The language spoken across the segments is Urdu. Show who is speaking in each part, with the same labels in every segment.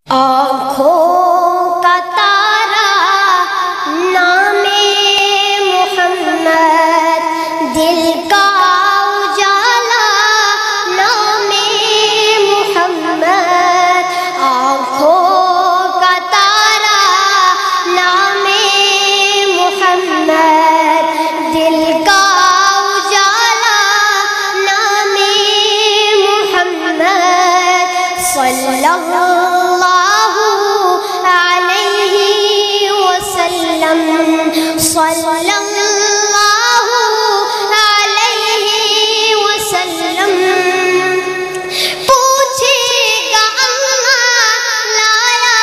Speaker 1: آنکھوں کا تارا نام محمد، دل کا اجالا نام محمد، آنکھوں کا تارا نام محمد، دل کا اجالا نام محمد، صلی اللہ علیہ وسلم، صلی اللہ علیہ وسلم۔ پوچھے گا اللہ لایا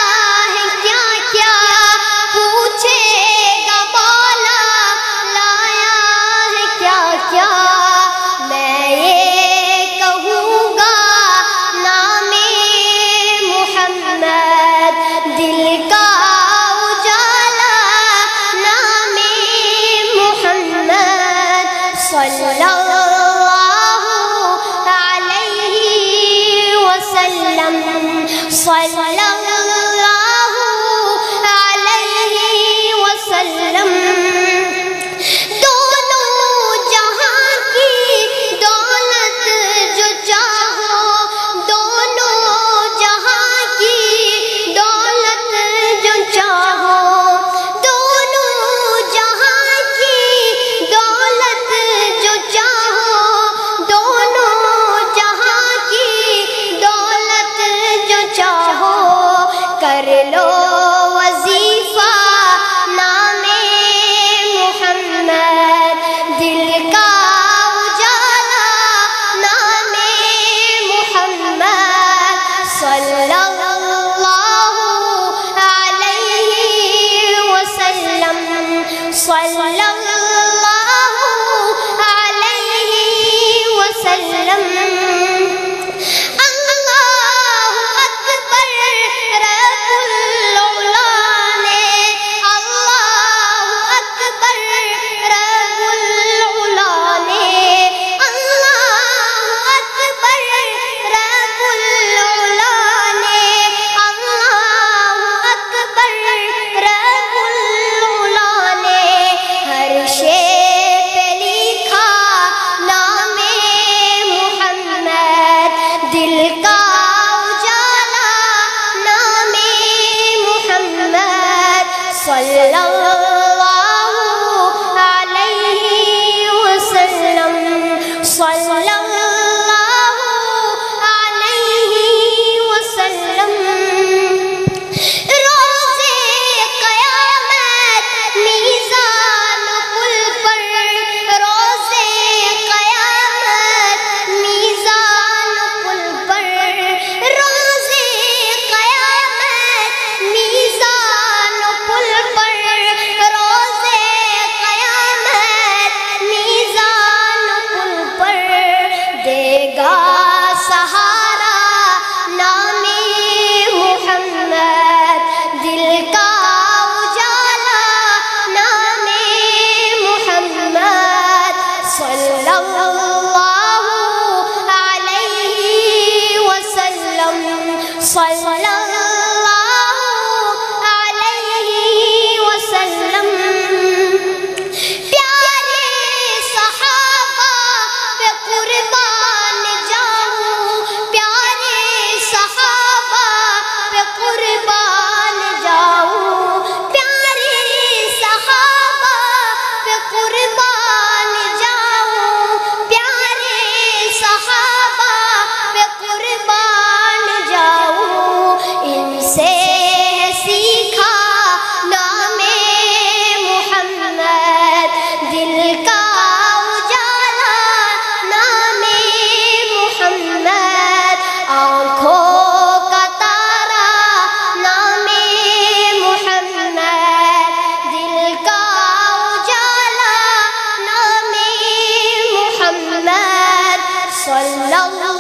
Speaker 1: ہے کیا کیا، پوچھے گا مولا لایا ہے کیا کیا، میں یہ کہوں گا نام محمد، دل کا اجالا نام محمد، صلی اللہ علیہ وسلم، صلی اللہ علیہ وسلم۔ دونوں جہاں کی دولت جو چاہو، دونوں جہاں کی دولت جو چاہو، دونوں جہاں کی دولت جو چاہو، دونوں جہاں کی دولت جو چاہو، کر لو وظیفہ نام محمد، دل کا اجالا نام محمد، صلی اللہ علیہ وسلم، صلی اللہ علیہ وسلم۔ اللہ اکبر رب العلا نے، اللہ اکبر رب العلا نے، اللہ اکبر رب العلا نے، اللہ اکبر رب العلا نے، ہر شے پہ لکھا نام محمد، دل کا اجالا نام محمد، صلی اللہ علیہ وسلم، صلی اللہ علیہ وسلم۔ روزے قیامت میزان پل پر، روزے قیامت میزان پل پر، روزے قیامت میزان پل پر، روزے قیامت میزان پل پر، دے گا سہارا نام محمد، دل کا اجالا نام محمد، صلی اللہ علیہ وسلم، صلی اللہ علیہ وسلم۔ پیارے صحابہ پہ قربان جاؤں، پیارے صحابہ پہ قربان جاؤں، پیارے صحابہ پہ قربان جاؤں، پیارے صحابہ پہ قربان جاؤں، ان سے سیکھا نام محمد، دل کا اجالا نام محمد، آنکھوں کا تارا نام محمد، دل کا اجالا نام محمد، صلی اللہ